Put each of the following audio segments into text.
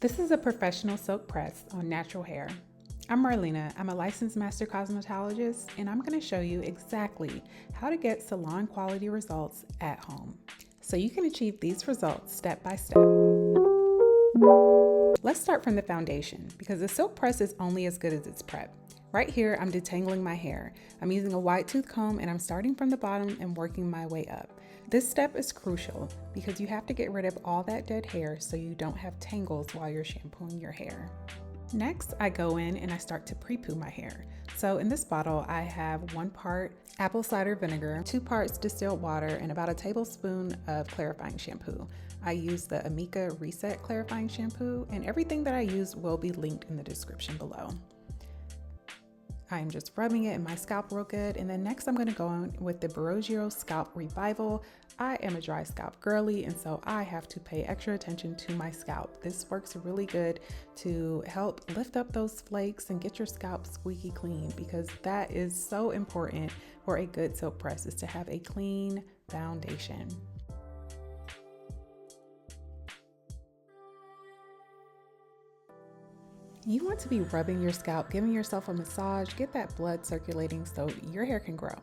This is a professional silk press on natural hair. I'm Marlena. I'm a licensed master cosmetologist, and I'm going to show you exactly how to get salon quality results at home so you can achieve these results step by step. Let's start from the foundation because the silk press is only as good as its prep. Right here, I'm detangling my hair. I'm using a wide tooth comb and I'm starting from the bottom and working my way up. This step is crucial because you have to get rid of all that dead hair so you don't have tangles while you're shampooing your hair. Next, I go in and I start to pre-poo my hair. So in this bottle, I have 1 part apple cider vinegar, 2 parts distilled water, and about a tablespoon of clarifying shampoo. I use the Amika Reset clarifying shampoo, and everything that I use will be linked in the description below. I'm just rubbing it in my scalp real good, and then next I'm going to go in with the Reversion Scalp Revival. I am a dry scalp girly, and so I have to pay extra attention to my scalp. This works really good to help lift up those flakes and get your scalp squeaky clean, because that is so important for a good silk press, is to have a clean foundation. You want to be rubbing your scalp, giving yourself a massage, get that blood circulating so your hair can grow.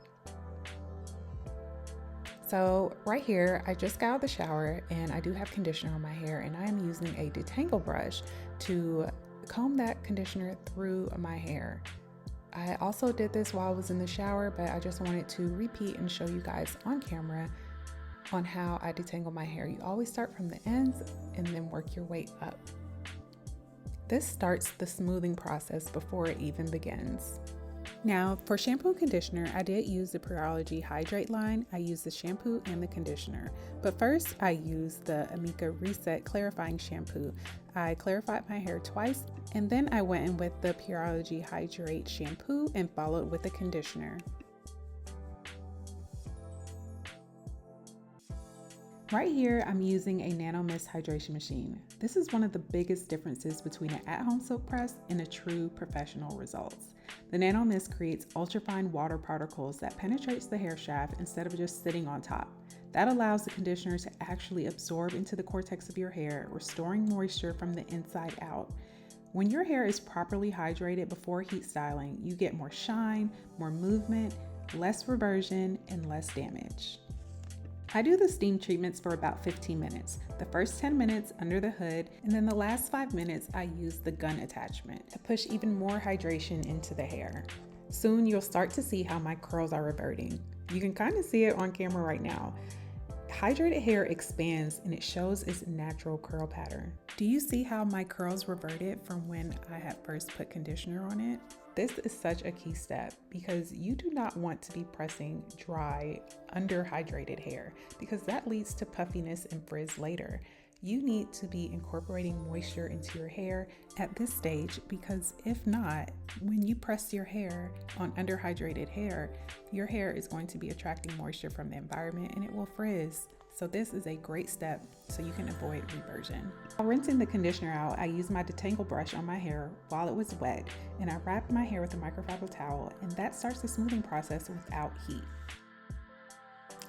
So right here, I just got out of the shower and I do have conditioner on my hair, and I am using a detangle brush to comb that conditioner through my hair. I also did this while I was in the shower, but I just wanted to repeat and show you guys on camera on how I detangle my hair. You always start from the ends and then work your way up. This starts the smoothing process before it even begins. Now, for shampoo and conditioner, I did use the Porosity Hydrate line. I used the shampoo and the conditioner. But first, I used the Amika Reset clarifying shampoo. I clarified my hair twice, and then I went in with the Porosity Hydrate shampoo and followed with the conditioner. Right here, I'm using a Nano mist hydration machine. This is one of the biggest differences between an at-home silk press and a true professional results. The Nano mist creates ultrafine water particles that penetrates the hair shaft instead of just sitting on top. That allows the conditioner to actually absorb into the cortex of your hair, restoring moisture from the inside out. When your hair is properly hydrated before heat styling, you get more shine, more movement, less reversion, and less damage. I do the steam treatments for about 15 minutes. The first 10 minutes under the hood, and then the last 5 minutes I use the gun attachment to push even more hydration into the hair. Soon you'll start to see how my curls are reverting. You can kind of see it on camera right now. Hydrated hair expands and it shows its natural curl pattern. Do you see how my curls reverted from when I had first put conditioner on it? This is such a key step because you do not want to be pressing dry, underhydrated hair because that leads to puffiness and frizz later. You need to be incorporating moisture into your hair at this stage, because if not, when you press your hair on underhydrated hair, your hair is going to be attracting moisture from the environment and it will frizz. So this is a great step so you can avoid reversion. While rinsing the conditioner out, I used my detangle brush on my hair while it was wet, and I wrapped my hair with a microfiber towel, and that starts the smoothing process without heat.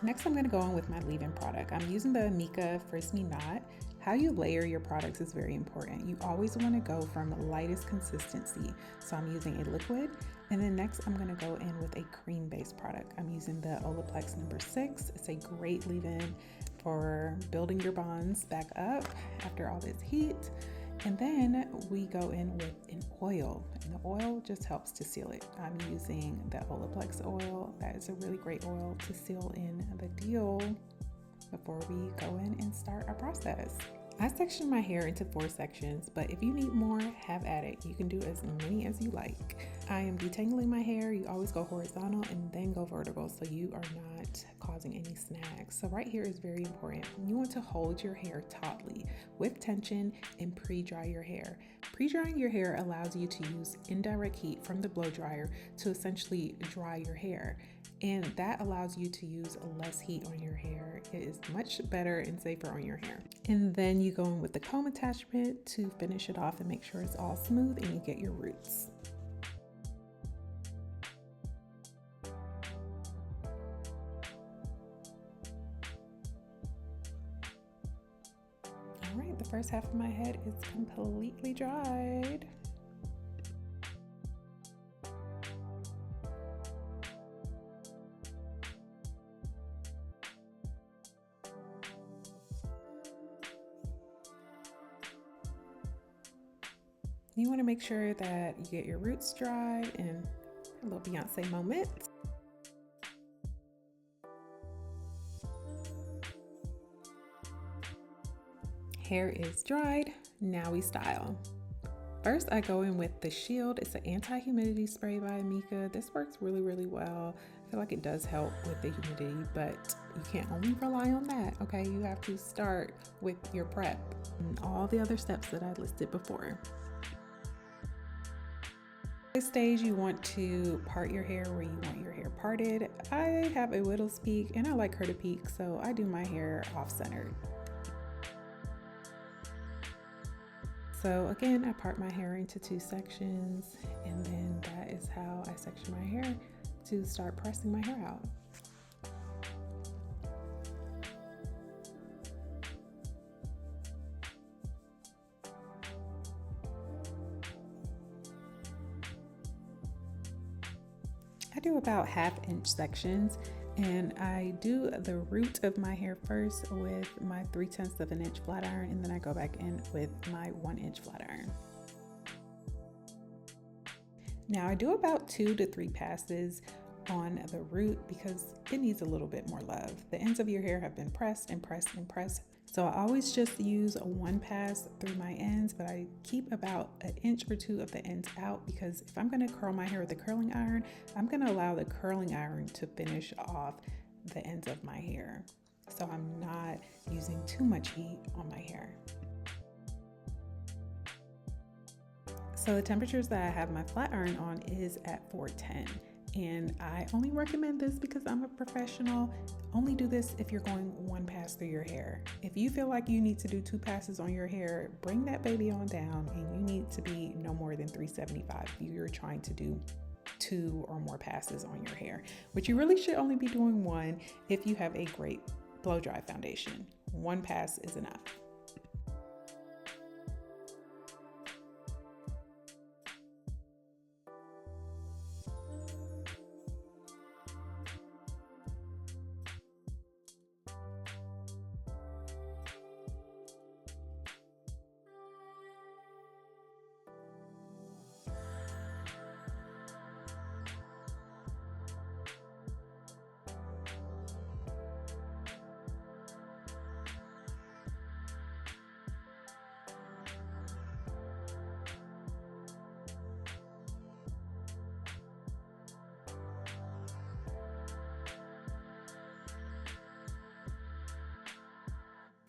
Next, I'm going to go on with my leave-in product. I'm using the Amika Frizz Me Not. How you layer your products is very important. You always want to go from lightest consistency. So I'm using a liquid, and then next I'm going to go in with a cream-based product. I'm using the Olaplex number 6. It's a great leave-in for building your bonds back up after all this heat. And then we go in with an oil, and the oil just helps to seal it. I'm using the Olaplex oil. That is a really great oil to seal in the deal before we go in and start our process. I section my hair into 4 sections, but if you need more, have at it. You can do as many as you like. I am detangling my hair. You always go horizontal and then go vertical so you are not causing any snags. So right here is very important. You want to hold your hair tautly with tension and pre-dry your hair. Pre-drying your hair allows you to use indirect heat from the blow dryer to essentially dry your hair. And that allows you to use less heat on your hair. It is much better and safer on your hair. And then you go in with the comb attachment to finish it off and make sure it's all smooth and you get your roots. All right, the first half of my head is completely dried. You want to make sure that you get your roots dried, and a little Beyonce moment. Hair is dried, now we style. First, I go in with the Shield. It's an anti-humidity spray by Amika. This works really, really well. I feel like it does help with the humidity, but you can't only rely on that, okay? You have to start with your prep and all the other steps that I listed before. This stage, you want to part your hair where you want your hair parted. I have a widow's peak and I like her to peak, so I do my hair off-centered. So again, I part my hair into 2 sections, and then that is how I section my hair to start pressing my hair out. I do about 1/2 inch sections, and I do the root of my hair first with my 3/10 of an inch flat iron, and then I go back in with my 1 inch flat iron. Now I do about 2 to 3 passes on the root because it needs a little bit more love. The ends of your hair have been pressed and pressed and pressed. So I always just use 1 pass through my ends, but I keep about 1 inch or 2 of the ends out because if I'm gonna curl my hair with a curling iron, I'm gonna allow the curling iron to finish off the ends of my hair. So I'm not using too much heat on my hair. So the temperatures that I have my flat iron on is at 410. And I only recommend this because I'm a professional. Only do this if you're going 1 pass through your hair. If you feel like you need to do 2 passes on your hair, bring that baby on down, and you need to be no more than 375 if you're trying to do 2 or more passes on your hair. But you really should only be doing 1 if you have a great blow dry foundation. 1 pass is enough.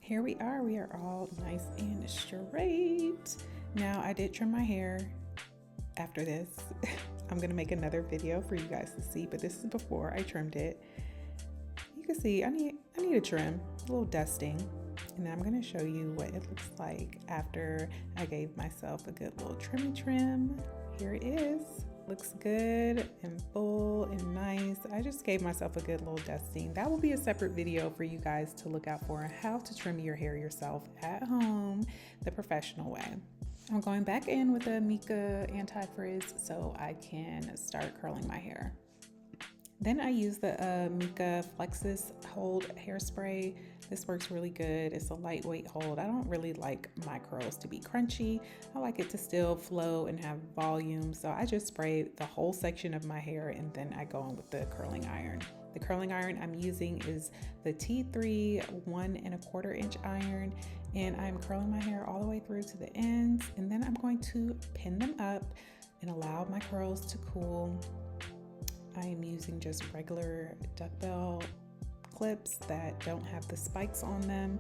Here we are all nice and straight. Now I did trim my hair after this. I'm gonna make another video for you guys to see, but this is before I trimmed it. You can see I need a trim, a little dusting, and then I'm gonna show you what it looks like after I gave myself a good little trim. Here it is. Looks good and full and nice. I just gave myself a good little dusting. That will be a separate video for you guys to look out for, how to trim your hair yourself at home the professional way. I'm going back in with the Amika anti-frizz so I can start curling my hair. Then I use the Amika Flexus Hold Hairspray. This works really good. It's a lightweight hold. I don't really like my curls to be crunchy. I like it to still flow and have volume. So I just spray the whole section of my hair and then I go in with the curling iron. The curling iron I'm using is the T3 1¼ inch iron, and I'm curling my hair all the way through to the ends, and then I'm going to pin them up and allow my curls to cool. I am using just regular duckbill clips that don't have the spikes on them.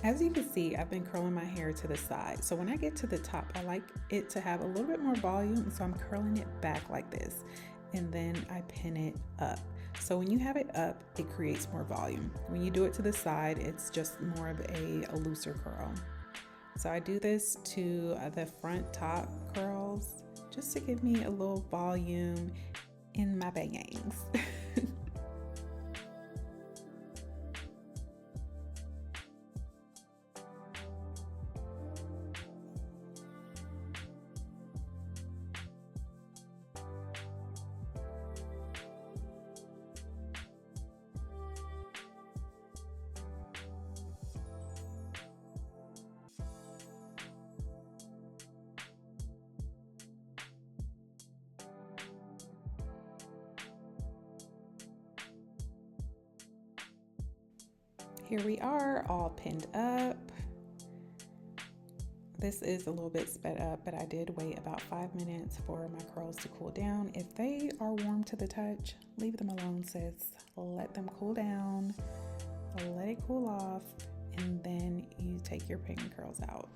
As you can see, I've been curling my hair to the side. So when I get to the top, I like it to have a little bit more volume. So I'm curling it back like this. And then I pin it up. So when you have it up, it creates more volume. When you do it to the side, it's just more of a looser curl. So I do this to the front top curls just to give me a little volume in my bangs. Here we are, all pinned up. This is a little bit sped up, but I did wait about 5 minutes for my curls to cool down. If they are warm to the touch, leave them alone, sis. Let them cool down, let it cool off, and then you take your pin curls out.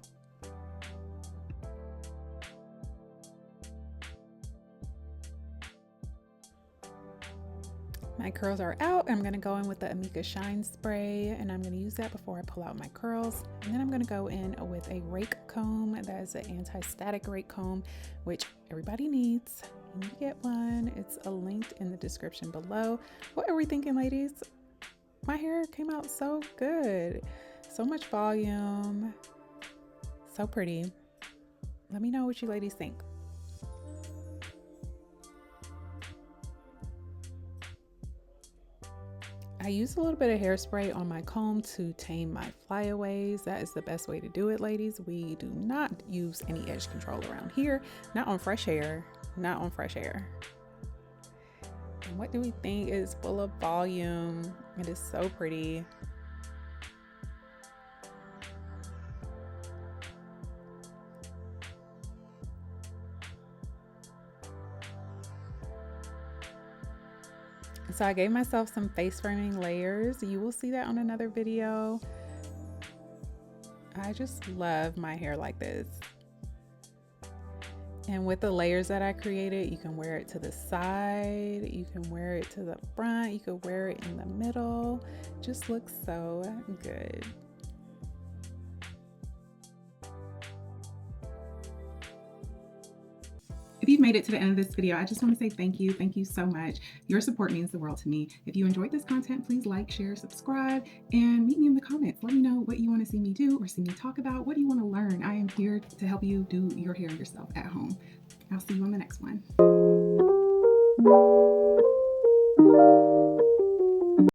My curls are out. I'm gonna go in with the Amika Shine Spray, and I'm gonna use that before I pull out my curls. And then I'm gonna go in with a rake comb. That is an anti-static rake comb, which everybody needs. You need to get one. It's linked in the description below. What are we thinking, ladies? My hair came out so good. So much volume. So pretty. Let me know what you ladies think. I use a little bit of hairspray on my comb to tame my flyaways. That is the best way to do it, ladies. We do not use any edge control around here. Not on fresh hair. Not on fresh hair. And what do we think? Is full of volume. It is so pretty. So I gave myself some face framing layers. You will see that on another video. I just love my hair like this. And with the layers that I created, you can wear it to the side, you can wear it to the front, you can wear it in the middle. Just looks so good. If you've made it to the end of this video, I just want to say thank you. Thank you so much. Your support means the world to me. If you enjoyed this content, please like, share, subscribe, and meet me in the comments. Let me know what you want to see me do or see me talk about. What do you want to learn? I am here to help you do your hair yourself at home. I'll see you on the next one.